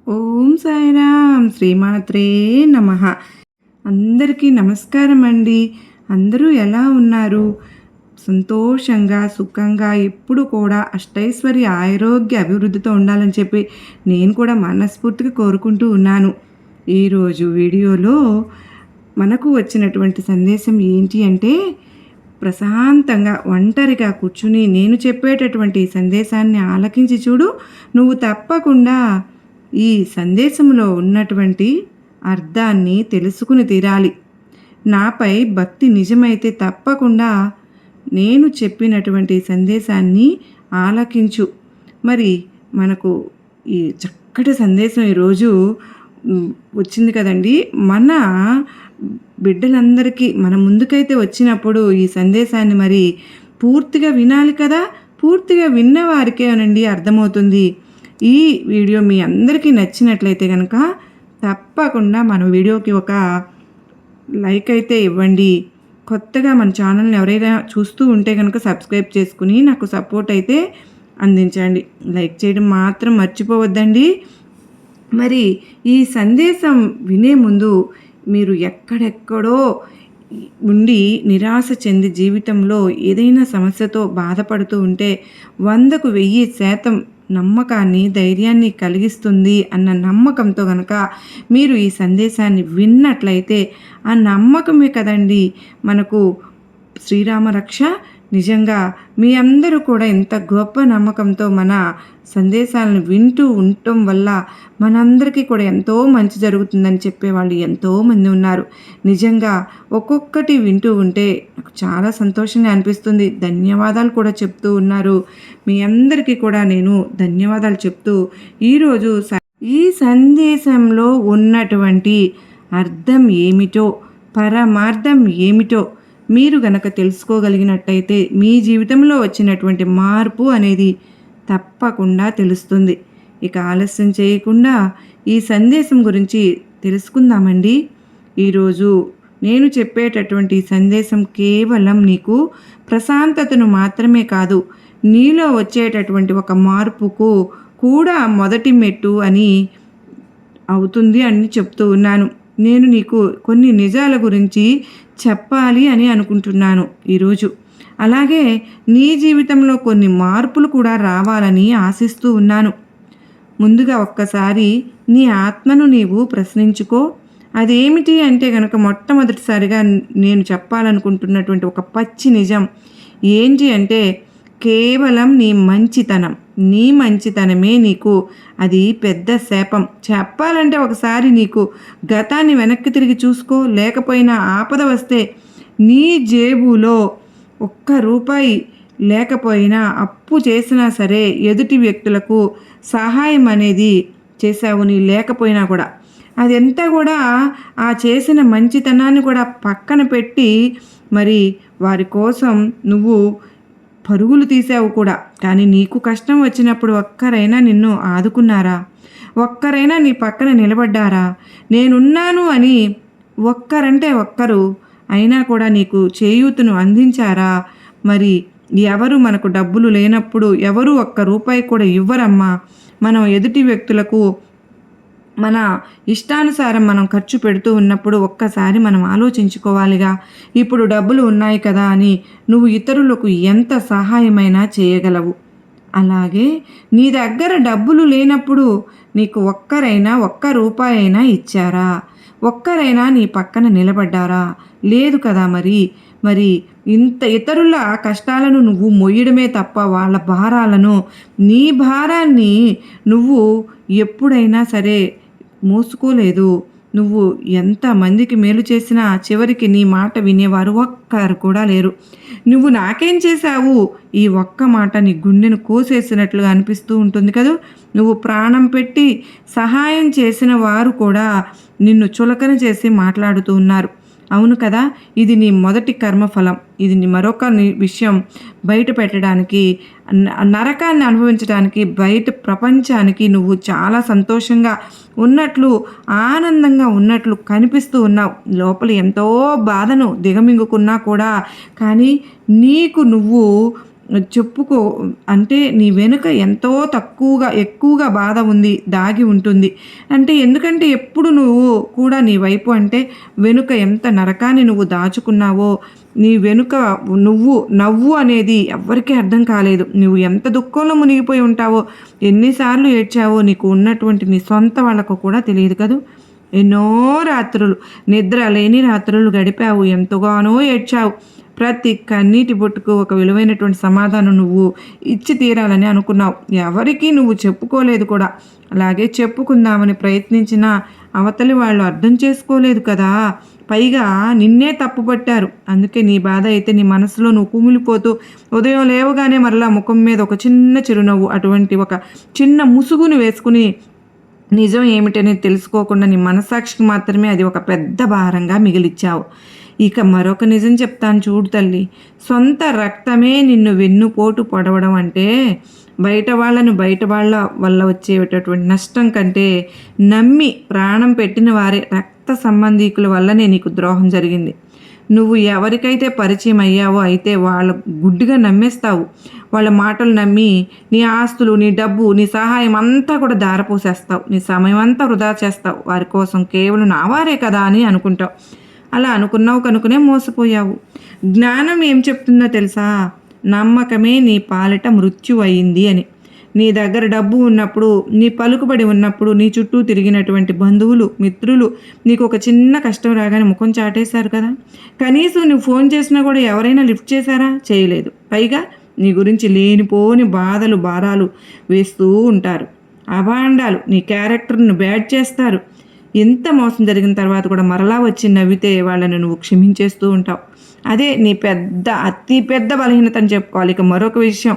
ఓం సాయిరామ్ శ్రీమాత్రే నమః. అందరికీ నమస్కారం అండి. అందరూ ఎలా ఉన్నారు? సంతోషంగా సుఖంగా ఎప్పుడు కూడా అష్టైశ్వర్య ఆరోగ్య అభివృద్ధితో ఉండాలని చెప్పి నేను కూడా మనస్ఫూర్తిగా కోరుకుంటూ ఉన్నాను. ఈరోజు వీడియోలో మనకు వచ్చినటువంటి సందేశం ఏంటి అంటే, ప్రశాంతంగా ఒంటరిగా కూర్చుని నేను చెప్పేటటువంటి సందేశాన్ని ఆలకించి చూడు. నువ్వు తప్పకుండా ఈ సందేశంలో ఉన్నటువంటి అర్థాన్ని తెలుసుకుని తీరాలి. నాపై భక్తి నిజమైతే తప్పకుండా నేను చెప్పినటువంటి సందేశాన్ని ఆలకించు. మరి మనకు ఈ చక్కటి సందేశం ఈరోజు వచ్చింది కదండి. మన బిడ్డలందరికీ మన ముందుకైతే వచ్చినప్పుడు ఈ సందేశాన్ని మరి పూర్తిగా వినాలి కదా. పూర్తిగా విన్న వారికేనండి అర్థమవుతుంది. ఈ వీడియో మీ అందరికీ నచ్చినట్లయితే కనుక తప్పకుండా మన వీడియోకి ఒక లైక్ అయితే ఇవ్వండి. కొత్తగా మన ఛానల్ని ఎవరైనా చూస్తూ ఉంటే కనుక సబ్స్క్రైబ్ చేసుకుని నాకు సపోర్ట్ అయితే అందించండి. లైక్ చేయడం మాత్రం మర్చిపోవద్దండి. మరి ఈ సందేశం వినే ముందు మీరు ఎక్కడెక్కడో ఉండి నిరాశ చెంది జీవితంలో ఏదైనా సమస్యతో బాధపడుతూ ఉంటే 100కు 1000% నమ్మకాన్ని ధైర్యాన్ని కలిగిస్తుంది అన్న నమ్మకంతో కనుక మీరు ఈ సందేశాన్ని విన్నట్లయితే ఆ నమ్మకమే కదండి మనకు శ్రీరామ రక్ష. నిజంగా మీ అందరూ కూడా ఇంత గొప్ప నమ్మకంతో మన సందేశాలను వింటూ ఉండటం వల్ల మనందరికీ కూడా ఎంతో మంచి జరుగుతుందని చెప్పేవాళ్ళు ఎంతోమంది ఉన్నారు. నిజంగా ఒక్కొక్కటి వింటూ ఉంటే నాకు చాలా సంతోషంగా అనిపిస్తుంది. ధన్యవాదాలు కూడా చెప్తూ ఉన్నారు. మీ అందరికీ కూడా నేను ధన్యవాదాలు చెప్తూ ఈరోజు ఈ సందేశంలో ఉన్నటువంటి అర్థం ఏమిటో, పరమార్థం ఏమిటో మీరు గనక తెలుసుకోగలిగినట్టయితే మీ జీవితంలో వచ్చినటువంటి మార్పు అనేది తప్పకుండా తెలుస్తుంది. ఇక ఆలస్యం చేయకుండా ఈ సందేశం గురించి తెలుసుకుందామండి. ఈరోజు నేను చెప్పేటటువంటి సందేశం కేవలం నీకు ప్రశాంతతను మాత్రమే కాదు, నీలో వచ్చేటటువంటి ఒక మార్పుకు కూడా మొదటి మెట్టు అని అవుతుంది అని చెప్తూ ఉన్నాను. నేను నీకు కొన్ని నిజాల గురించి చెప్పాలి అని అనుకుంటున్నాను ఈరోజు. అలాగే నీ జీవితంలో కొన్ని మార్పులు కూడా రావాలని ఆశిస్తూ ఉన్నాను. ముందుగా ఒక్కసారి నీ ఆత్మను నీవు ప్రశ్నించుకో. అదేమిటి అంటే కనుక మొట్టమొదటిసారిగా నేను చెప్పాలనుకుంటున్నటువంటి ఒక పచ్చి నిజం ఏంటి అంటే, కేవలం నీ మంచితనమే నీకు అది పెద్ద శాపం. చెప్పాలంటే ఒకసారి నీకు గతాన్ని వెనక్కి తిరిగి చూసుకో. లేకపోయినా ఆపద వస్తే నీ జేబులో ₹1 లేకపోయినా అప్పు చేసినా సరే ఎదుటి వ్యక్తులకు సహాయం అనేది చేసావు. నీ లేకపోయినా కూడా అదంతా కూడా ఆ చేసిన మంచితనాన్ని కూడా పక్కన పెట్టి మరి వారి కోసం నువ్వు పరుగులు తీసావు కూడా. కానీ నీకు కష్టం వచ్చినప్పుడు ఒక్కరైనా నిన్ను ఆదుకున్నారా? ఒక్కరైనా నీ పక్కన నిలబడ్డారా? నేనున్నాను అని ఒక్కరంటే ఒక్కరు అయినా కూడా నీకు చేయూతను అందించారా? మరి ఎవరు మనకు డబ్బులు లేనప్పుడు ఎవరు ₹1 కూడా ఇవ్వరమ్మా. మనం ఎదుటి వ్యక్తులకు మన ఇష్టానుసారం మనం ఖర్చు పెడుతూ ఉన్నప్పుడు ఒక్కసారి మనం ఆలోచించుకోవాలిగా. ఇప్పుడు డబ్బులు ఉన్నాయి కదా అని నువ్వు ఇతరులకు ఎంత సహాయమైనా చేయగలవు. అలాగే నీ దగ్గర డబ్బులు లేనప్పుడు నీకు ఒక్కరైనా ₹1 అయినా ఇచ్చారా? ఒక్కరైనా నీ పక్కన నిలబడ్డారా? లేదు కదా. మరి ఇంత ఇతరుల కష్టాలను నువ్వు మొయ్యడమే తప్ప వాళ్ళ భారాలను, నీ భారాన్ని నువ్వు ఎప్పుడైనా సరే మోసుకోలేదు. నువ్వు ఎంతమందికి మేలు చేసినా చివరికి నీ మాట వినేవారు ఒక్కరు కూడా లేరు. నువ్వు నాకేం చేశావు, ఈ ఒక్క మాట నీ గుండెను కోసేసినట్లుగా అనిపిస్తూ ఉంటుంది కదా. నువ్వు ప్రాణం పెట్టి సహాయం చేసిన వారు కూడా నిన్ను చులకన చేసి మాట్లాడుతూ ఉన్నారు. అవును కదా. ఇది నీ మొదటి కర్మఫలం. ఇది నీ మరొక విషయం బయట పెట్టడానికి, నరకాన్ని అనుభవించడానికి, బయట ప్రపంచానికి నువ్వు చాలా సంతోషంగా ఉన్నట్లు, ఆనందంగా ఉన్నట్లు కనిపిస్తూ ఉన్నావు. లోపల ఎంతో బాధను దిగమింగుకున్నా కూడా కానీ నీకు నువ్వు చెప్పుకో. అంటే నీ వెనుక ఎంతో ఎక్కువగా బాధ ఉంది, దాగి ఉంటుంది. ఎందుకంటే ఎప్పుడు నువ్వు కూడా నీ వైపు అంటే వెనుక ఎంత నరకాన్ని నువ్వు దాచుకున్నావో, నీ వెనుక నవ్వు అనేది ఎవ్వరికీ అర్థం కాలేదు. నువ్వు ఎంత దుఃఖంలో మునిగిపోయి ఉంటావో, ఎన్నిసార్లు ఏడ్చావో నీకు ఉన్నటువంటి నీ సొంత వాళ్ళకు కూడా తెలియదు కదూ. ఎన్నో రాత్రులు, నిద్ర లేని రాత్రులు గడిపావు, ఎంతగానో ఏడ్చావు. ప్రతి కన్నీటి బొట్టుకు ఒక విలువైనటువంటి సమాధానం నువ్వు ఇచ్చి తీరాలని అనుకున్నావు. ఎవరికీ నువ్వు చెప్పుకోలేదు కూడా. అలాగే చెప్పుకుందామని ప్రయత్నించినా అవతలి వాళ్ళు అర్థం చేసుకోలేదు కదా. పైగా నిన్నే తప్పుపట్టారు. అందుకే నీ బాధ అయితే నీ మనసులో నువ్వు కుమిలిపోతూ ఉదయం లేవగానే మరలా ముఖం మీద ఒక చిన్న చిరునవ్వు, అటువంటి ఒక చిన్న ముసుగును వేసుకుని నిజం ఏమిటనేది తెలుసుకోకుండా నీ మనస్సాక్షికి మాత్రమే అది ఒక పెద్ద భారంగా మిగిలిచ్చావు. ఇక మరొక నిజం చెప్తాను చూడు తల్లి. సొంత రక్తమే నిన్ను వెన్నుపోటు పొడవడం అంటే బయట వాళ్ళ వల్ల వచ్చేటటువంటి నష్టం కంటే నమ్మి ప్రాణం పెట్టిన వారే రక్త సంబంధీకుల వల్లనే నీకు ద్రోహం జరిగింది. నువ్వు ఎవరికైతే పరిచయం అయ్యావో అయితే వాళ్ళ గుడ్డిగా నమ్మేస్తావు. వాళ్ళ మాటలు నమ్మి నీ ఆస్తులు, నీ డబ్బు, నీ సహాయం అంతా కూడా దారపోసేస్తావు. నీ సమయం అంతా వృధా చేస్తావు. వారి కోసం కేవలం నా వారే కదా అని అనుకుంటావు. అలా అనుకున్నావు కనుకనే మోసపోయావు. జ్ఞానం ఏం చెప్తుందో తెలుసా? నమ్మకమే నీ పాలిట మృత్యు అయింది అని. నీ దగ్గర డబ్బు ఉన్నప్పుడు, నీ పలుకుబడి ఉన్నప్పుడు, నీ చుట్టూ తిరిగినటువంటి బంధువులు, మిత్రులు నీకు ఒక చిన్న కష్టం రాగానే ముఖం చాటేశారు కదా. కనీసం నువ్వు ఫోన్ చేసినా కూడా ఎవరైనా లిఫ్ట్ చేశారా? చేయలేదు. పైగా నీ గురించి లేనిపోని భారాలు వేస్తూ ఉంటారు. అభాండాలు నీ క్యారెక్టర్ను బ్యాడ్ చేస్తారు. ఎంత మోసం జరిగిన తర్వాత కూడా మరలా వచ్చి నవ్వితే వాళ్ళని నువ్వు క్షమించేస్తూ ఉంటావు. అదే నీ అతి పెద్ద బలహీనత అని చెప్పుకోవాలి. ఇక మరొక విషయం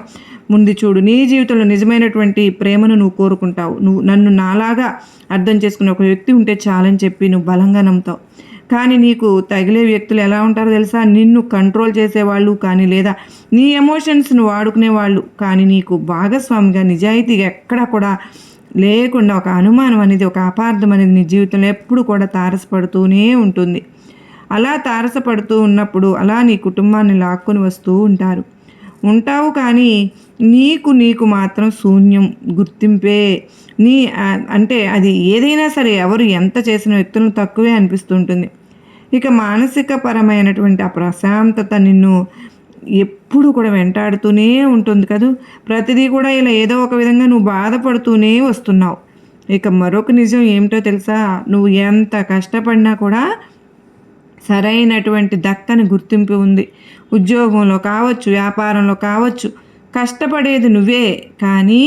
ముందు చూడు. నీ జీవితంలో నిజమైనటువంటి ప్రేమను నువ్వు కోరుకుంటావు. నువ్వు నన్ను నాలాగా అర్థం చేసుకునే ఒక వ్యక్తి ఉంటే చాలని చెప్పి నువ్వు బలంగా నమ్ముతావు. కానీ నీకు తగిలే వ్యక్తులు ఎలా ఉంటారో తెలుసా? నిన్ను కంట్రోల్ చేసేవాళ్ళు కానీ, లేదా నీ ఎమోషన్స్ను వాడుకునేవాళ్ళు కానీ, నీకు భాగస్వామిగా నిజాయితీగా ఎక్కడా కూడా లేకుండా ఒక అనుమానం అనేది, ఒక అపార్థం అనేది నీ జీవితంలో ఎప్పుడు కూడా తారసపడుతూనే ఉంటుంది. అలా తారసపడుతూ ఉన్నప్పుడు అలా నీ కుటుంబాన్ని లాక్కొని వస్తూ ఉంటావు. కానీ నీకు మాత్రం శూన్యం, గుర్తింపే. అంటే అది ఏదైనా సరే, ఎవరు ఎంత చేసిన వ్యక్తులను తక్కువే అనిపిస్తుంటుంది. ఇక మానసిక పరమైనటువంటి ఆ ప్రశాంతత నిన్ను ఎప్పుడు కూడా వెంటాడుతూనే ఉంటుంది కదూ. ప్రతిదీ కూడా ఇలా ఏదో ఒక విధంగా నువ్వు బాధపడుతూనే వస్తున్నావు. ఇక మరొక నిజం ఏమిటో తెలుసా? నువ్వు ఎంత కష్టపడినా కూడా సరైనటువంటి దక్కని గుర్తింపు ఉంది. ఉద్యోగంలో కావచ్చు, వ్యాపారంలో కావచ్చు, కష్టపడేది నువ్వే. కానీ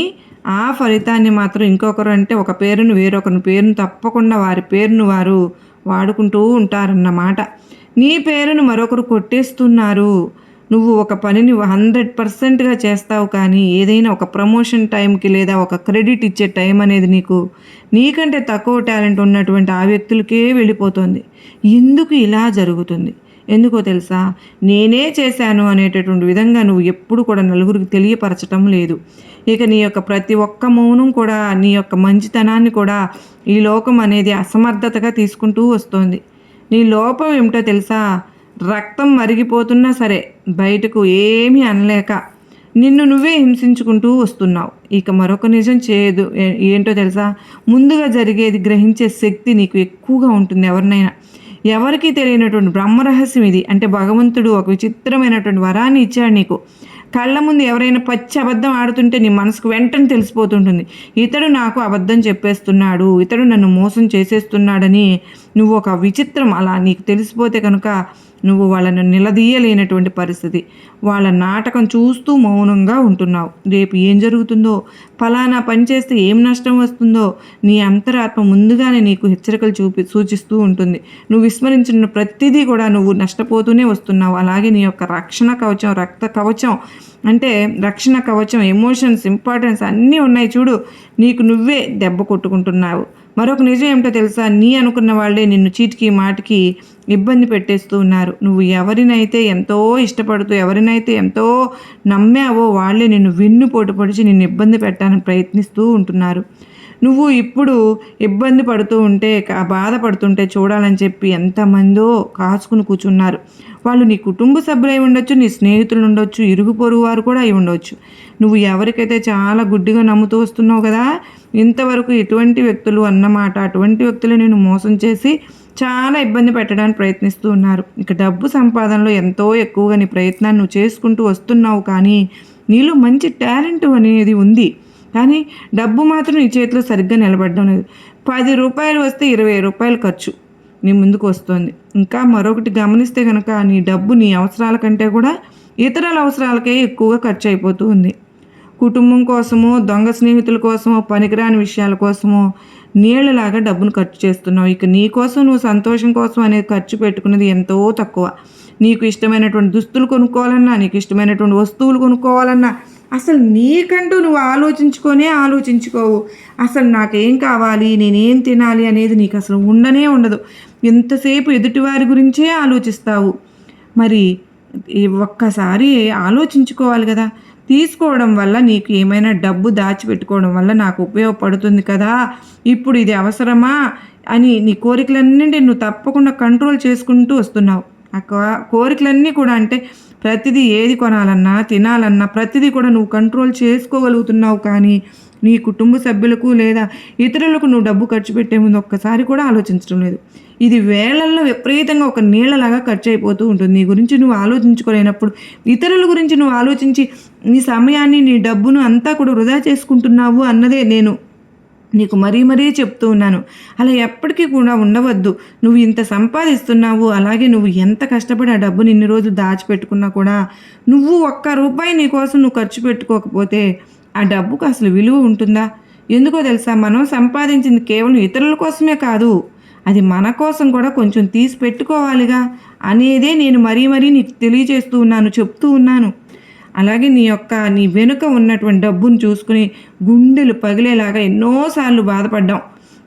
ఆ ఫలితాన్ని మాత్రం ఇంకొకరు, అంటే ఒక పేరును వేరొకరి పేరును తప్పకుండా వారి పేరును వారు వాడుకుంటూ ఉంటారన్నమాట. నీ పేరును మరొకరు కొట్టేస్తున్నారు. నువ్వు ఒక పనిని 100%గా చేస్తావు. కానీ ఏదైనా ఒక ప్రమోషన్ టైంకి లేదా ఒక క్రెడిట్ ఇచ్చే టైం అనేది నీకంటే తక్కువ టాలెంట్ ఉన్నటువంటి ఆ వ్యక్తులకే వెళ్ళిపోతుంది. ఎందుకు ఇలా జరుగుతుంది? ఎందుకో తెలుసా? నేనే చేశాను అనేటటువంటి విధంగా నువ్వు ఎప్పుడు కూడా నలుగురికి తెలియపరచటం లేదు. ఇక నీ యొక్క ప్రతి ఒక్క మౌనం కూడా, నీ యొక్క మంచితనాన్ని కూడా ఈ లోకం అనేది అసమర్థతగా తీసుకుంటూ వస్తుంది. నీ లోపం ఏమిటో తెలుసా? రక్తం మరిగిపోతున్నా సరే బయటకు ఏమీ అనలేక నిన్ను నువ్వే హింసించుకుంటూ వస్తున్నావు. ఇక మరొక నిజం ఏంటో తెలుసా? ముందుగా జరిగేది గ్రహించే శక్తి నీకు ఎక్కువగా ఉంటుంది. ఎవరికీ తెలియనటువంటి బ్రహ్మరహస్యం ఇది. అంటే భగవంతుడు ఒక విచిత్రమైనటువంటి వరాన్ని ఇచ్చాడు నీకు. కళ్ళ ముందు ఎవరైనా పచ్చి అబద్ధం ఆడుతుంటే నీ మనసుకు వెంటనే తెలిసిపోతుంటుంది. ఇతడు నాకు అబద్ధం చెప్పేస్తున్నాడు, ఇతడు నన్ను మోసం చేసేస్తున్నాడని నువ్వు ఒక విచిత్రం అలా నీకు తెలిసిపోతే కనుక నువ్వు వాళ్ళను నిలదీయలేనటువంటి పరిస్థితి. వాళ్ళ నాటకం చూస్తూ మౌనంగా ఉంటున్నావు. రేపు ఏం జరుగుతుందో, ఫలానా పని చేస్తే ఏం నష్టం వస్తుందో నీ అంతరాత్మ ముందుగానే నీకు హెచ్చరికలు సూచిస్తూ ఉంటుంది. నువ్వు విస్మరించిన ప్రతిదీ కూడా నువ్వు నష్టపోతూనే వస్తున్నావు. అలాగే నీ యొక్క రక్షణ కవచం, రక్త కవచం, అంటే రక్షణ కవచం, ఎమోషన్స్, ఇంపార్టెన్స్ అన్నీ ఉన్నాయి చూడు. నీకు నువ్వే దెబ్బ కొట్టుకుంటున్నావు. మరొక నిజం ఏమిటో తెలుసా? నీ అనుకున్న వాళ్ళే నిన్ను చీటికి మాటికి ఇబ్బంది పెట్టేస్తూ ఉన్నారు. నువ్వు ఎవరినైతే ఎంతో ఇష్టపడుతూ, ఎవరినైతే ఎంతో నమ్మావో వాళ్ళే నిన్ను వెన్నుపోటు పొడిచి నిన్ను ఇబ్బంది పెట్టడానికి ప్రయత్నిస్తూ ఉంటున్నారు. నువ్వు ఇప్పుడు ఇబ్బంది పడుతూ ఉంటే, బాధపడుతుంటే చూడాలని చెప్పి ఎంతమందో కాచుకుని కూర్చున్నారు. వాళ్ళు నీ కుటుంబ సభ్యులై ఉండొచ్చు, నీ స్నేహితులు ఉండొచ్చు, ఇరుగు పొరుగు వారు కూడా అయి ఉండొచ్చు. నువ్వు ఎవరికైతే చాలా గుడ్డిగా నమ్ముతూ వస్తున్నావు కదా, ఇంతవరకు ఎటువంటి వ్యక్తులు అన్నమాట, అటువంటి వ్యక్తులు నేను మోసం చేసి చాలా ఇబ్బంది పెట్టడానికి ప్రయత్నిస్తూ ఉన్నారు. ఇక డబ్బు సంపాదనలో ఎంతో ఎక్కువగా నీ ప్రయత్నాన్ని నువ్వు చేసుకుంటూ వస్తున్నావు, కానీ నీలో మంచి టాలెంట్ అనేది ఉంది. కానీ డబ్బు మాత్రం నీ చేతిలో సరిగ్గా నిలబడడం లేదు. 10 రూపాయలు వస్తే 20 రూపాయలు ఖర్చు నీ ముందుకు వస్తుంది. ఇంకా మరొకటి గమనిస్తే కనుక నీ డబ్బు నీ అవసరాల కంటే కూడా ఇతరుల అవసరాలకే ఎక్కువగా ఖర్చు అయిపోతూ ఉంది. కుటుంబం కోసమో, దొంగ స్నేహితుల కోసమో, పనికిరాని విషయాల కోసమో నీళ్ళలాగా డబ్బును ఖర్చు చేస్తున్నావు. ఇక నీ కోసం, నువ్వు సంతోషం కోసం అనేది ఖర్చు పెట్టుకున్నది ఎంతో తక్కువ. నీకు ఇష్టమైనటువంటి దుస్తులు కొనుక్కోవాలన్నా, నీకు ఇష్టమైనటువంటి వస్తువులు కొనుక్కోవాలన్నా అసలు నీకంటూ నువ్వు ఆలోచించుకోవు. అసలు నాకేం కావాలి, నేనేం తినాలి అనేది నీకు అసలు ఉండనే ఉండదు. ఎంతసేపు ఎదుటివారి గురించే ఆలోచిస్తావు. మరి ఒక్కసారి ఆలోచించుకోవాలి కదా. తీసుకోవడం వల్ల నీకు ఏమైనా డబ్బు దాచిపెట్టుకోవడం వల్ల నాకు ఉపయోగపడుతుంది కదా, ఇప్పుడు ఇది అవసరమా అని నీ కోరికలన్నింటినీ నువ్వు తప్పకుండా కంట్రోల్ చేసుకుంటూ వస్తున్నావు. ఆ కోరికలన్నీ కూడా అంటే ప్రతిదీ ఏది కొనాలన్నా, తినాలన్నా ప్రతిదీ కూడా నువ్వు కంట్రోల్ చేసుకోగలుగుతున్నావు. కానీ నీ కుటుంబ సభ్యులకు లేదా ఇతరులకు నువ్వు డబ్బు ఖర్చు పెట్టే ముందు ఒక్కసారి కూడా ఆలోచించడం లేదు. ఇది వేళల్లో విపరీతంగా ఒక నీళ్ళలాగా ఖర్చు అయిపోతూ ఉంటుంది. నీ గురించి నువ్వు ఆలోచించుకోలేనప్పుడు ఇతరుల గురించి నువ్వు ఆలోచించి నీ సమయాన్ని, నీ డబ్బును అంతా కూడా వృధా చేసుకుంటున్నావు అన్నదే నేను నీకు మరీ చెప్తూ ఉన్నాను. అలా ఎప్పటికీ కూడా ఉండవద్దు. నువ్వు ఇంత సంపాదిస్తున్నావు, అలాగే నువ్వు ఎంత కష్టపడి ఆ డబ్బుని ఇన్ని రోజులు దాచిపెట్టుకున్నా కూడా నువ్వు ₹1 నీకోసం నువ్వు ఖర్చు పెట్టుకోకపోతే ఆ డబ్బుకు అసలు విలువ ఉంటుందా? ఎందుకో తెలుసా, మనం సంపాదించింది కేవలం ఇతరుల కోసమే కాదు, అది మన కోసం కూడా కొంచెం తీసి పెట్టుకోవాలిగా అనేదే నేను మరీ నీకు తెలియజేస్తూ ఉన్నాను, చెప్తూ ఉన్నాను. అలాగే నీ వెనుక ఉన్నటువంటి డబ్బును చూసుకుని గుండెలు పగిలేలాగా ఎన్నోసార్లు బాధపడ్డాం.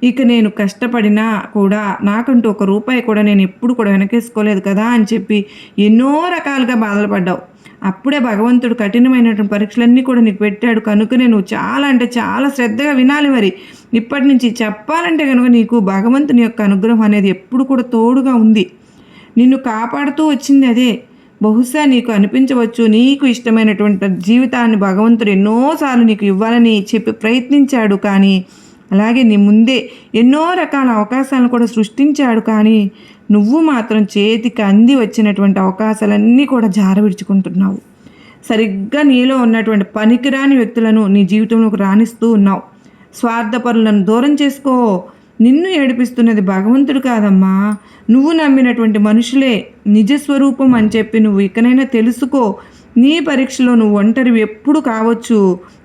ఇక నేను కష్టపడినా కూడా నాకంటూ ₹1 కూడా నేను ఎప్పుడు కూడా వెనకేసుకోలేదు కదా అని చెప్పి ఎన్నో రకాలుగా బాధలు పడ్డావు. అప్పుడే భగవంతుడు కఠినమైనటువంటి పరీక్షలన్నీ కూడా నీకు పెట్టాడు. కనుకనే నువ్వు చాలా అంటే చాలా శ్రద్ధగా వినాలి. మరి ఇప్పటి నుంచి చెప్పాలంటే కనుక నీకు భగవంతుని యొక్క అనుగ్రహం అనేది ఎప్పుడు కూడా తోడుగా ఉంది. నిన్ను కాపాడుతూ వచ్చింది అదే. బహుశా నీకు అనిపించవచ్చు, నీకు ఇష్టమైనటువంటి జీవితాన్ని భగవంతుడు ఎన్నోసార్లు నీకు ఇవ్వాలని చెప్పి ప్రయత్నించాడు. కానీ అలాగే నీ ముందే ఎన్నో రకాల అవకాశాలను కూడా సృష్టించాడు. కానీ నువ్వు మాత్రం చేతికి అంది వచ్చినటువంటి అవకాశాలన్నీ కూడా జారవిడుచుకుంటున్నావు. సరిగ్గా నీలో ఉన్నటువంటి పనికిరాని వ్యక్తులను నీ జీవితంలోకి రాణిస్తూ ఉన్నావు. స్వార్థపరులను దూరం చేసుకో. నిన్ను ఏడిపిస్తున్నది భగవంతుడు కాదమ్మా, నువ్వు నమ్మినటువంటి మనుషులే. నిజస్వరూపం అని చెప్పి నువ్వు ఇకనైనా తెలుసుకో. నీ పరీక్షలో నువ్వు ఒంటరివి ఎప్పుడు కావచ్చు,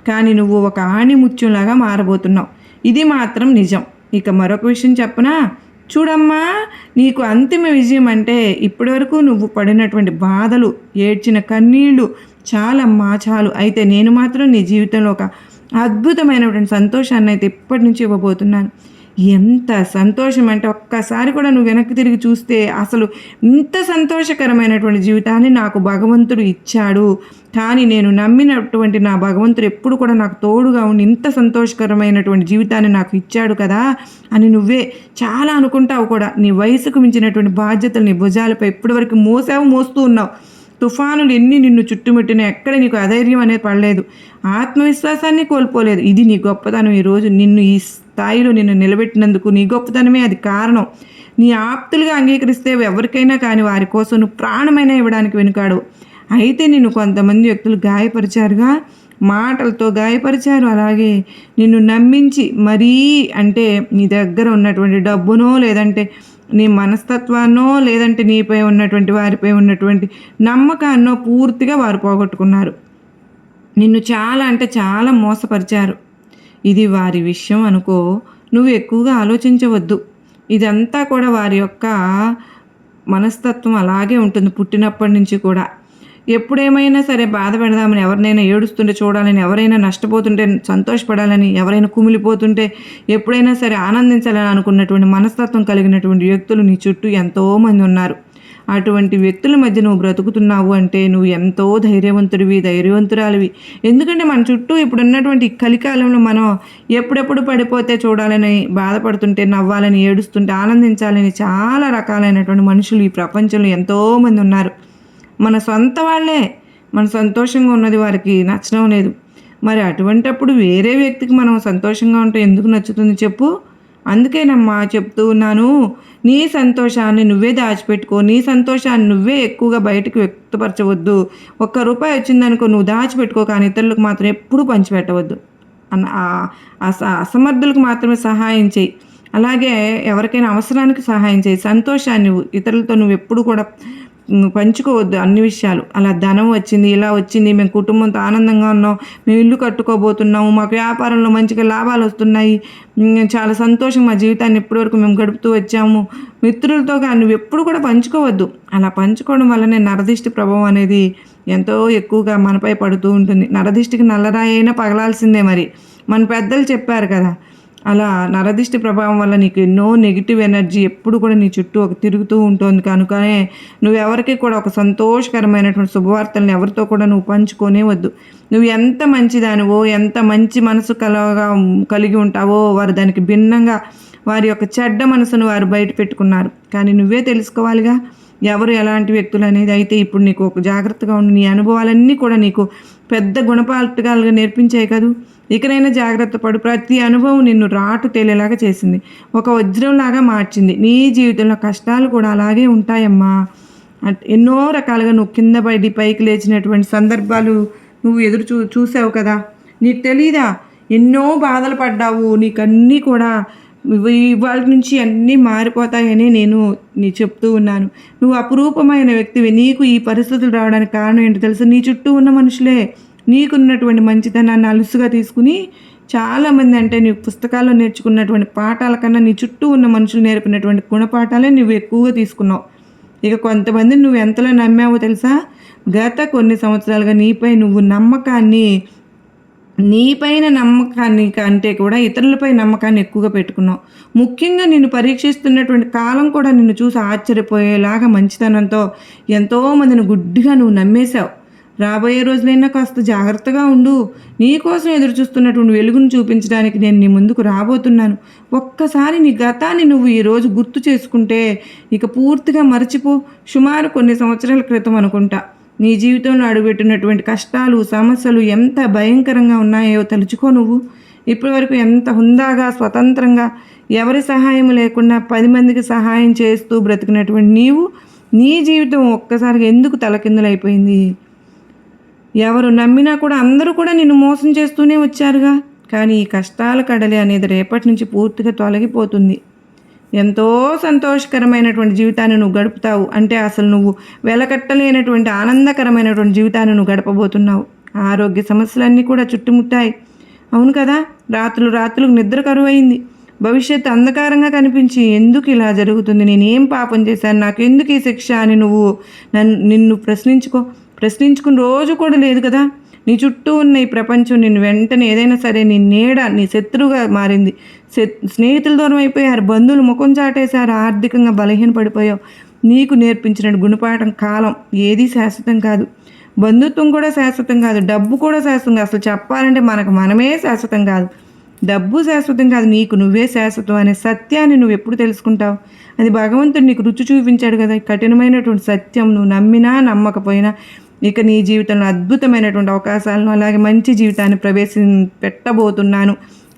కానీ నువ్వు ఒక ఆణిముత్యంలాగా మారబోతున్నావు. ఇది మాత్రం నిజం. ఇక మరొక విషయం చెప్పనా, చూడమ్మా, నీకు అంతిమ విజయం అంటే ఇప్పటివరకు నువ్వు పడినటువంటి బాధలు, ఏడ్చిన కన్నీళ్ళు చాలమ్మా, చాలు. అయితే నేను మాత్రం నీ జీవితంలో ఒక అద్భుతమైనటువంటి సంతోషాన్ని అయితే ఇప్పటి నుంచి ఇవ్వబోతున్నాను. ఎంత సంతోషం అంటే ఒక్కసారి కూడా నువ్వు వెనక్కి తిరిగి చూస్తే అసలు ఇంత సంతోషకరమైనటువంటి జీవితాన్ని నాకు భగవంతుడు ఇచ్చాడు. కానీ నేను నమ్మినటువంటి నా భగవంతుడు ఎప్పుడు కూడా నాకు తోడుగా ఉండి ఇంత సంతోషకరమైనటువంటి జీవితాన్ని నాకు ఇచ్చాడు కదా అని నువ్వే చాలా అనుకుంటావు కూడా. నీ వయసుకు మించినటువంటి బాధ్యతలు నీ భుజాలపై ఇప్పటివరకు మోస్తూ ఉన్నావు. తుఫానులు ఎన్ని నిన్ను చుట్టుముట్టినా ఎక్కడ నీకు అధైర్యం అనేది పడలేదు, ఆత్మవిశ్వాసాన్ని కోల్పోలేదు. ఇది నీ గొప్పతనం. ఈరోజు నిన్ను ఈ స్థాయిలో నిన్ను నిలబెట్టినందుకు నీ గొప్పతనమే అది కారణం. నీ ఆప్తులుగా అంగీకరిస్తే ఎవరికైనా కానీ వారి కోసం నువ్వు ప్రాణమైనా ఇవ్వడానికి వెనుకాడు. అయితే నిన్ను కొంతమంది వ్యక్తులు గాయపరిచారుగా, మాటలతో గాయపరిచారు. అలాగే నిన్ను నమ్మించి మరీ అంటే నీ దగ్గర ఉన్నటువంటి డబ్బునో, లేదంటే నీ మనస్తత్వాన్నో, లేదంటే నీపై ఉన్నటువంటి వారిపై ఉన్నటువంటి నమ్మకాన్నో పూర్తిగా వారు పోగొట్టుకున్నారు. నిన్ను చాలా అంటే చాలా మోసపరిచారు. ఇది వారి విషయం అనుకో, నువ్వు ఎక్కువగా ఆలోచించవద్దు. ఇదంతా కూడా వారి యొక్క మనస్తత్వం అలాగే ఉంటుంది పుట్టినప్పటి నుంచి కూడా. ఎప్పుడేమైనా సరే బాధ పెడదామని, ఎవరినైనా ఏడుస్తుంటే చూడాలని, ఎవరైనా నష్టపోతుంటే సంతోషపడాలని, ఎవరైనా కుమిలిపోతుంటే ఎప్పుడైనా సరే ఆనందించాలని అనుకున్నటువంటి మనస్తత్వం కలిగినటువంటి వ్యక్తులు నీ చుట్టూ ఎంతోమంది ఉన్నారు. అటువంటి వ్యక్తుల మధ్య నువ్వు బ్రతుకుతున్నావు అంటే నువ్వు ఎంతో ధైర్యవంతురాలివి. ఎందుకంటే మన చుట్టూ ఇప్పుడున్నటువంటి కలికాలంలో మనం ఎప్పుడెప్పుడు పడిపోతే చూడాలని బాధపడుతుంటే, నవ్వాలని, ఏడుస్తుంటే, ఆనందించాలని చాలా రకాలైనటువంటి మనుషులు ఈ ప్రపంచంలో ఎంతోమంది ఉన్నారు. మన సొంత వాళ్ళే మన సంతోషంగా ఉన్నది వారికి నచ్చడం లేదు. మరి అటువంటప్పుడు వేరే వ్యక్తికి మనం సంతోషంగా ఉంటే ఎందుకు నచ్చుతుంది చెప్పు? అందుకేనమ్మా చెప్తూ ఉన్నాను, నీ సంతోషాన్ని నువ్వే దాచిపెట్టుకో. నీ సంతోషాన్ని నువ్వే ఎక్కువగా బయటకు వ్యక్తపరచవద్దు. ₹1 వచ్చిందనుకో నువ్వు దాచిపెట్టుకో, కానీ ఇతరులకు మాత్రం ఎప్పుడూ పంచిపెట్టవద్దు. అసమర్థులకు మాత్రమే సహాయం చేయి. అలాగే ఎవరికైనా అవసరానికి సహాయం చేయి. సంతోషాన్ని ఇతరులతో నువ్వు ఎప్పుడు కూడా పంచుకోవద్దు అన్ని విషయాలు. అలా ధనం వచ్చింది, ఇలా వచ్చింది, మేము కుటుంబంతో ఆనందంగా ఉన్నాం, మేము ఇల్లు కట్టుకోబోతున్నాము, మాకు వ్యాపారంలో మంచిగా లాభాలు వస్తున్నాయి, చాలా సంతోషం, మా జీవితాన్ని ఇప్పటివరకు మేము గడుపుతూ వచ్చాము, మిత్రులతో కానీ నువ్వు ఎప్పుడు కూడా పంచుకోవద్దు. అలా పంచుకోవడం వల్లనే నరదిష్టి ప్రభావం అనేది ఎంతో ఎక్కువగా మనపై పడుతూ ఉంటుంది. నరదిష్టికి నల్లరాయి అయినా పగలాల్సిందే. మరి మన పెద్దలు చెప్పారు కదా, అలా నరదిష్టి ప్రభావం వల్ల నీకు ఎన్నో నెగిటివ్ ఎనర్జీ ఎప్పుడు కూడా నీ చుట్టూ తిరుగుతూ ఉంటుంది. కనుకనే నువ్వెవరికి కూడా ఒక సంతోషకరమైనటువంటి శుభవార్తలను ఎవరితో కూడా నువ్వు పంచుకోనే వద్దు. నువ్వు ఎంత మంచిదానివో, ఎంత మంచి మనసు కలిగి ఉంటావో, వారు దానికి భిన్నంగా వారి యొక్క చెడ్డ మనసును వారు బయట పెట్టుకున్నారు. కానీ నువ్వే తెలుసుకోవాలిగా ఎవరు ఎలాంటి వ్యక్తులు అనేది. అయితే ఇప్పుడు నీకు ఒక జాగ్రత్తగా ఉండి, నీ అనుభవాలన్నీ కూడా నీకు పెద్ద గుణపాఠాలుగా నేర్పించాయి కదూ. ఇకనైనా జాగ్రత్త పడు. ప్రతి అనుభవం నిన్ను రాటు తేలేలాగా చేసింది, ఒక వజ్రంలాగా మార్చింది. నీ జీవితంలో కష్టాలు కూడా అలాగే ఉంటాయమ్మా. ఎన్నో రకాలుగా నువ్వు కింద పడి పైకి లేచినటువంటి సందర్భాలు నువ్వు చూసావు కదా. నీకు తెలీదా ఎన్నో బాధలు పడ్డావు. నీకన్నీ కూడా ఇవాళ నుంచి అన్నీ మారిపోతాయని నేను చెప్తూ ఉన్నాను. నువ్వు అపురూపమైన వ్యక్తివి. నీకు ఈ పరిస్థితులు రావడానికి కారణం ఏంటో తెలుసు? నీ చుట్టూ ఉన్న మనుషులే నీకున్నటువంటి మంచితనాన్ని అలుసుగా తీసుకుని చాలామంది, అంటే నీ పుస్తకాల్లో నేర్చుకున్నటువంటి పాఠాల కన్నా నీ చుట్టూ ఉన్న మనుషులు నేర్పినటువంటి గుణపాఠాలే నువ్వు ఎక్కువగా తీసుకున్నావు. ఇక కొంతమందిని నువ్వు ఎంతలో నమ్మావో తెలుసా? గత కొన్ని సంవత్సరాలుగా నీపైన నమ్మకాన్ని కంటే కూడా ఇతరులపై నమ్మకాన్ని ఎక్కువగా పెట్టుకున్నావు. ముఖ్యంగా నిన్ను పరీక్షిస్తున్నటువంటి కాలం కూడా నిన్ను చూసి ఆశ్చర్యపోయేలాగా మంచితనంతో ఎంతోమందిని గుడ్డిగా నువ్వు నమ్మేశావు. రాబోయే రోజులైనా కాస్త జాగ్రత్తగా ఉండు. నీకోసం ఎదురు చూస్తున్నటువంటి వెలుగును చూపించడానికి నేను నీ ముందుకు రాబోతున్నాను. ఒక్కసారి నీ గతాన్ని నువ్వు ఈరోజు గుర్తు చేసుకుంటే ఇక పూర్తిగా మర్చిపో. సుమారు కొన్ని సంవత్సరాల క్రితం అనుకుంటా నీ జీవితంలో అడుగుపెట్టినటువంటి కష్టాలు, సమస్యలు ఎంత భయంకరంగా ఉన్నాయో తలుచుకో. నువ్వు ఇప్పటి వరకు ఎంత హుందాగా, స్వతంత్రంగా, ఎవరి సహాయం లేకుండా 10 మందికి సహాయం చేస్తూ బ్రతికినటువంటి నీ జీవితం ఒక్కసారిగా ఎందుకు తలకిందులైపోయింది? ఎవరు నమ్మినా కూడా అందరూ కూడా నిన్ను మోసం చేస్తూనే వచ్చారుగా. కానీ ఈ కష్టాల కడలి అనేది రేపటి నుంచి పూర్తిగా తొలగిపోతుంది. ఎంతో సంతోషకరమైనటువంటి జీవితాన్ని నువ్వు గడుపుతావు. అంటే అసలు నువ్వు వెలకట్టలేనటువంటి ఆనందకరమైనటువంటి జీవితాన్ని నువ్వు గడపబోతున్నావు. ఆరోగ్య సమస్యలన్నీ కూడా చుట్టుముట్టాయి. అవును కదా, రాత్రులకు నిద్ర కరువైంది. భవిష్యత్తు అంధకారంగా కనిపించి ఎందుకు ఇలా జరుగుతుంది, నేనేం పాపం చేశాను, నాకు ఎందుకు ఈ శిక్ష అని నువ్వు నిన్ను ప్రశ్నించుకుని రోజు కూడా లేదు కదా. నీ చుట్టూ ఉన్న ఈ ప్రపంచం నిన్ను వెంటనే ఏదైనా సరే నీ నీడ, నీ శత్రువుగా మారింది. స్నేహితుల దూరం అయిపోయారు, బంధువులు ముఖం చాటేశారు, ఆర్థికంగా బలహీనపడిపోయావు. నీకు నేర్పించిన గుణపాఠం కాలం ఏది శాశ్వతం కాదు. బంధుత్వం కూడా శాశ్వతం కాదు, డబ్బు కూడా శాశ్వతం కాదు. అసలు చెప్పాలంటే మనమే శాశ్వతం కాదు. డబ్బు శాశ్వతం కాదు, నీకు నువ్వే శాశ్వతం అనే సత్యాన్ని నువ్వు ఎప్పుడు తెలుసుకుంటావు? అది భగవంతుడు నీకు రుచి చూపించాడు కదా. కఠినమైనటువంటి సత్యం నువ్వు నమ్మినా నమ్మకపోయినా ఇక నీ జీవితంలో అద్భుతమైనటువంటి అవకాశాలను, అలాగే మంచి జీవితాన్ని పెట్టబోతున్నాను.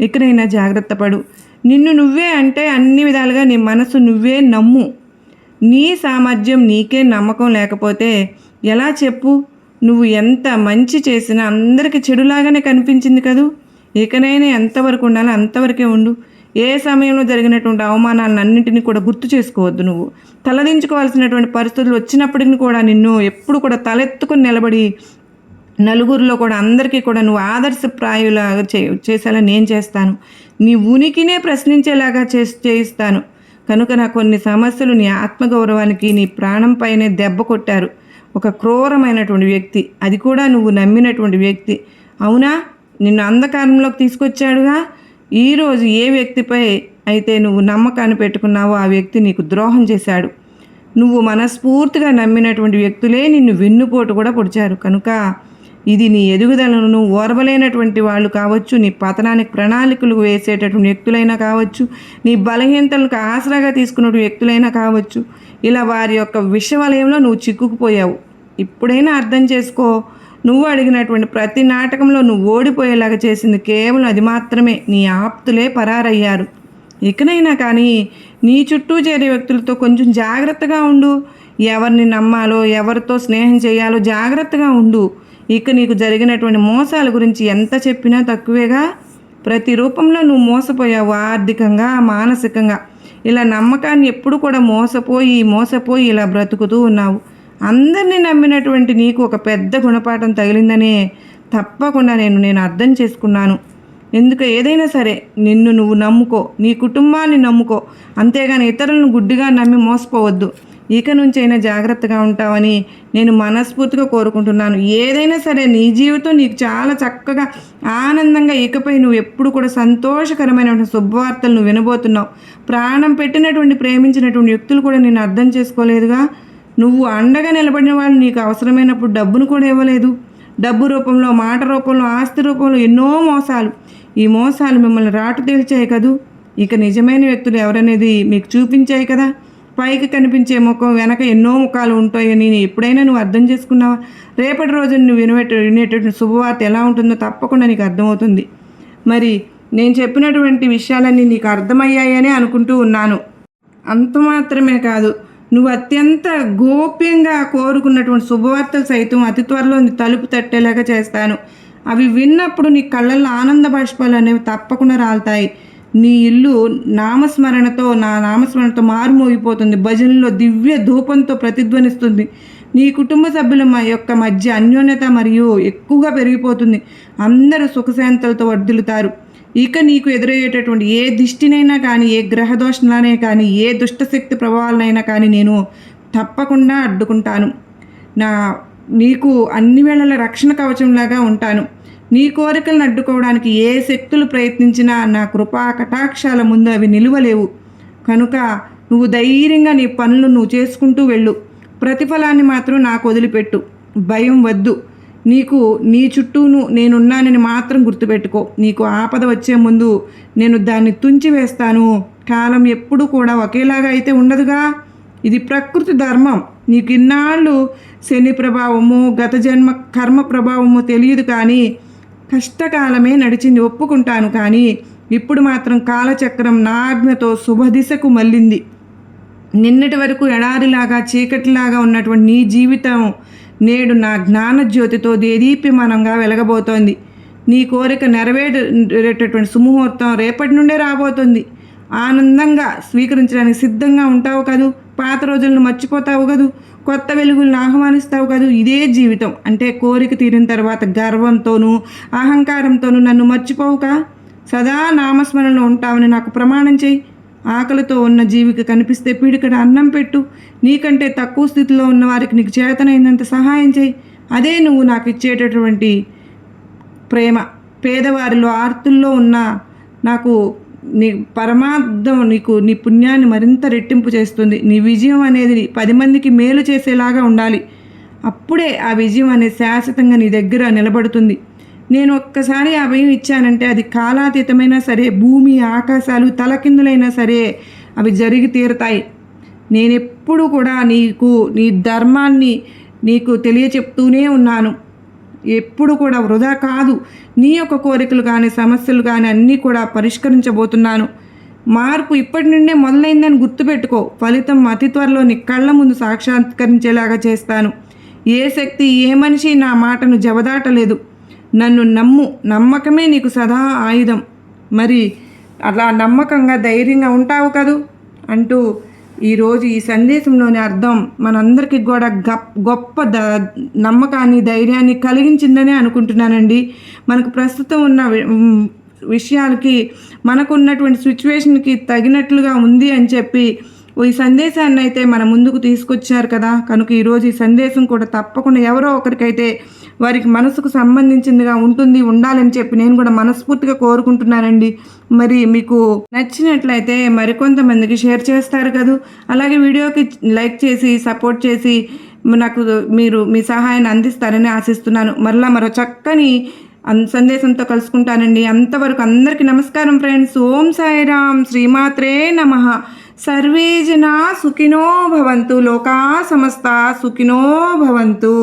ఇకనైనా జాగ్రత్త పడు. నిన్ను నువ్వే అంటే అన్ని విధాలుగా నీ మనసు నువ్వే నమ్ము. నీ సామర్థ్యం నీకే నమ్మకం లేకపోతే ఎలా చెప్పు? నువ్వు ఎంత మంచి చేసినా అందరికీ చెడులాగానే కనిపించింది కదూ. ఇకనైనా ఎంతవరకు ఉండాలో అంతవరకే ఉండు. ఏ సమయంలో జరిగినటువంటి అవమానాలను అన్నింటినీ కూడా గుర్తు చేసుకోవద్దు. నువ్వు తలదించుకోవాల్సినటువంటి పరిస్థితులు వచ్చినప్పటికీ కూడా నిన్ను ఎప్పుడు కూడా తలెత్తుకుని నిలబడి నలుగురిలో కూడా అందరికీ కూడా నువ్వు ఆదర్శప్రాయులాగా చేసేలా నేను చేస్తాను. నీ ఉనికినే ప్రశ్నించేలాగా చేయిస్తాను. కనుక నా కొన్ని సమస్యలు నీ ఆత్మగౌరవానికి, నీ ప్రాణంపైనే దెబ్బ కొట్టారు. ఒక క్రూరమైనటువంటి వ్యక్తి, అది కూడా నువ్వు నమ్మినటువంటి వ్యక్తి. అవునా, నిన్ను అంధకారంలోకి తీసుకొచ్చాడుగా. ఈరోజు ఏ వ్యక్తిపై అయితే నువ్వు నమ్మకాన్ని పెట్టుకున్నావో ఆ వ్యక్తి నీకు ద్రోహం చేశాడు. నువ్వు మనస్ఫూర్తిగా నమ్మినటువంటి వ్యక్తులే నిన్ను వెన్నుపోటు కూడా పొడిచారు. కనుక ఇది నీ ఎదుగుదలను ఓర్వలేనటువంటి వాళ్ళు కావచ్చు, నీ పతనానికి ప్రణాళికలు వేసేటటువంటి వ్యక్తులైనా కావచ్చు, నీ బలహీనతలకు ఆసరాగా తీసుకున్న వ్యక్తులైనా కావచ్చు. ఇలా వారి యొక్క విషవలయంలో నువ్వు చిక్కుకుపోయావు. ఇప్పుడైనా అర్థం చేసుకో, నువ్వు అడిగినటువంటి ప్రతి నాటకంలో నువ్వు ఓడిపోయేలాగా చేసింది కేవలం అది మాత్రమే. నీ ఆప్తులే పరారయ్యారు. ఇకనైనా కానీ నీ చుట్టూ చేరే వ్యక్తులతో కొంచెం జాగ్రత్తగా ఉండు. ఎవరిని నమ్మాలో, ఎవరితో స్నేహం చేయాలో జాగ్రత్తగా ఉండు. ఇక నీకు జరిగినటువంటి మోసాల గురించి ఎంత చెప్పినా తక్కువేగా. ప్రతి రూపంలో నువ్వు మోసపోయావు, ఆర్థికంగా, మానసికంగా. ఇలా నమ్మకాన్ని ఎప్పుడు కూడా మోసపోయి ఇలా బ్రతుకుతూ ఉన్నావు. అందరినీ నమ్మినటువంటి నీకు ఒక పెద్ద గుణపాఠం తగిలిందనే తప్పకుండా నేను అర్థం చేసుకున్నాను. ఎందుకు ఏదైనా సరే నిన్ను నువ్వు నమ్ముకో, నీ కుటుంబాన్ని నమ్ముకో, అంతేగాని ఇతరులను గుడ్డిగా నమ్మి మోసపోవద్దు. ఇక నుంచైనా జాగ్రత్తగా ఉంటావని నేను మనస్ఫూర్తిగా కోరుకుంటున్నాను. ఏదైనా సరే నీ జీవితం నీకు చాలా చక్కగా ఆనందంగా, ఇకపై నువ్వు ఎప్పుడు కూడా సంతోషకరమైనటువంటి శుభవార్తలు నువ్వు వినబోతున్నావు. ప్రాణం పెట్టినటువంటి ప్రేమించినటువంటి వ్యక్తులు కూడా నేను అర్థం చేసుకోలేదుగా. నువ్వు అండగా నిలబడిన వాళ్ళు నీకు అవసరమైనప్పుడు డబ్బును కూడా ఇవ్వలేదు. డబ్బు రూపంలో, మాట రూపంలో, ఆస్తి రూపంలో ఎన్నో మోసాలు. ఈ మోసాలు మిమ్మల్ని రాటు తేల్చాయి కదూ. ఇక నిజమైన వ్యక్తులు ఎవరనేది మీకు చూపించాయి కదా. పైకి కనిపించే ముఖం వెనక ఎన్నో ముఖాలు ఉంటాయని ఎప్పుడైనా నువ్వు అర్థం చేసుకున్నావా? రేపటి రోజు నువ్వు వినేటటువంటి శుభవార్త ఎలా ఉంటుందో తప్పకుండా నీకు అర్థమవుతుంది. మరి నేను చెప్పినటువంటి విషయాలన్నీ నీకు అర్థమయ్యాయని అనుకుంటూ ఉన్నాను. అంత మాత్రమే కాదు, నువ్వు అత్యంత గోప్యంగా కోరుకున్నటువంటి శుభవార్తలు సైతం అతి త్వరలో నీ తలుపు తట్టేలాగా చేస్తాను. అవి విన్నప్పుడు నీ కళ్ళల్లో ఆనంద బాష్పాలు అనేవి తప్పకుండా రాలుతాయి. నీ ఇల్లు నా నామస్మరణతో మారుమోగిపోతుంది. భజనలో దివ్య ధూపంతో ప్రతిధ్వనిస్తుంది. నీ కుటుంబ సభ్యుల యొక్క మధ్య అన్యోన్యత మరియు ఎక్కువగా పెరిగిపోతుంది. అందరూ సుఖశాంతులతో వర్ధిల్లుతారు. ఇక నీకు ఎదురయ్యేటటువంటి ఏ దిష్టినైనా కానీ, ఏ గ్రహదోషాలనే కానీ, ఏ దుష్టశక్తి ప్రభావాలనైనా కానీ నేను తప్పకుండా అడ్డుకుంటాను. నీకు అన్ని వేళల రక్షణ కవచంలాగా ఉంటాను. నీ కోరికలను అడ్డుకోవడానికి ఏ శక్తులు ప్రయత్నించినా నా కృపా కటాక్షాల ముందు అవి నిలువలేవు. కనుక నువ్వు ధైర్యంగా నీ పనులు నువ్వు చేసుకుంటూ వెళ్ళు. ప్రతిఫలాన్ని మాత్రం నాకు వదిలిపెట్టు. భయం వద్దు. నీ చుట్టూను నేనున్నానని మాత్రం గుర్తుపెట్టుకో. నీకు ఆపద వచ్చే ముందు నేను దాన్ని తుంచివేస్తాను. కాలం ఎప్పుడు కూడా ఒకేలాగా అయితే ఉండదుగా. ఇది ప్రకృతి ధర్మం. నీకు ఇన్నాళ్ళు శని ప్రభావము, గత జన్మ కర్మ ప్రభావము తెలియదు, కానీ కష్టకాలమే నడిచింది, ఒప్పుకుంటాను. కానీ ఇప్పుడు మాత్రం కాలచక్రం నా ఆజ్ఞతో శుభదిశకు మళ్ళింది. నిన్నటి వరకు ఎడారిలాగా చీకటిలాగా ఉన్నటువంటి నీ జీవితం నేడు నా జ్ఞానజ్యోతితో దేదీప్యమానంగా వెలగబోతోంది. నీ కోరిక నెరవేరేటటువంటి సుముహూర్తం రేపటి నుండే రాబోతుంది. ఆనందంగా స్వీకరించడానికి సిద్ధంగా ఉంటావు కదూ. పాత రోజులను మర్చిపోతావు కదూ. కొత్త వెలుగులను ఆహ్వానిస్తావు కదూ. ఇదే జీవితం అంటే కోరిక తీరిన తర్వాత గర్వంతోనూ అహంకారంతోనూ నన్ను మర్చిపోవుకా. సదా నామస్మరణలో ఉంటావని నాకు ప్రమాణం చేయి. ఆకలితో ఉన్న జీవికి కనిపిస్తే పీడికడ అన్నం పెట్టు. నీకంటే తక్కువ స్థితిలో ఉన్న వారికి నీకు చేతనైనంత సహాయం చేయి. అదే నువ్వు నాకు ఇచ్చేటటువంటి ప్రేమ. పేదవారిలో, ఆర్తుల్లో ఉన్న నాకు నీ పరమార్థం నీ పుణ్యాన్ని మరింత రెట్టింపు చేస్తుంది. నీ విజయం అనేది 10 మందికి మేలు చేసేలాగా ఉండాలి. అప్పుడే ఆ విజయం అనేది శాశ్వతంగా నీ దగ్గర నిలబడుతుంది. నేను ఒక్కసారి ఆ భయం ఇచ్చానంటే అది కాలాతీతమైనా సరే, భూమి ఆకాశాలు తలకిందులైనా సరే అవి జరిగి తీరుతాయి. నేనెప్పుడు కూడా నీ ధర్మాన్ని నీకు తెలియచెప్తూనే ఉన్నాను. ఎప్పుడు కూడా వృధా కాదు. నీ యొక్క కోరికలు కానీ, సమస్యలు కానీ అన్నీ కూడా పరిష్కరించబోతున్నాను. మార్పు ఇప్పటి నుండే మొదలైందని గుర్తుపెట్టుకో. ఫలితం అతి త్వరలో నీ కళ్ళ ముందు సాక్షాత్కరించేలాగా చేస్తాను. ఏ శక్తి, ఏ మనిషి నా మాటను జవదాటలేదు. నన్ను నమ్ము. నమ్మకమే నీకు సదా ఆయుధం. మరి అలా నమ్మకంగా ధైర్యంగా ఉంటావు కదూ అంటూ ఈరోజు ఈ సందేశంలోని అర్థం మనందరికీ కూడా గొప్ప నమ్మకాన్ని, ధైర్యాన్ని కలిగించిందని అనుకుంటున్నానండి. మనకు ప్రస్తుతం ఉన్న విషయాలకి, మనకున్నటువంటి సిచ్యువేషన్కి తగినట్లుగా ఉంది అని చెప్పి ఈ సందేశాన్ని అయితే మన ముందుకు తీసుకొచ్చారు కదా, కనుక ఈరోజు ఈ సందేశం కూడా తప్పకుండా ఎవరో ఒకరికైతే వారికి మనసుకు సంబంధించిందిగా ఉండాలని చెప్పి నేను కూడా మనస్ఫూర్తిగా కోరుకుంటున్నానండి. మరి మీకు నచ్చినట్లయితే మరికొంతమందికి షేర్ చేస్తారు కదా, అలాగే వీడియోకి లైక్ చేసి సపోర్ట్ చేసి నాకు మీరు మీ సహాయాన్ని అందిస్తారని ఆశిస్తున్నాను. మరో చక్కని సందేశంతో కలుసుకుంటానండి. అంతవరకు అందరికీ నమస్కారం ఫ్రెండ్స్. ఓం సాయిరామ్, శ్రీమాత్రే నమః. సర్వే జనా సుఖినో భవంతు, లోకా సమస్త సుఖినో భవంతు.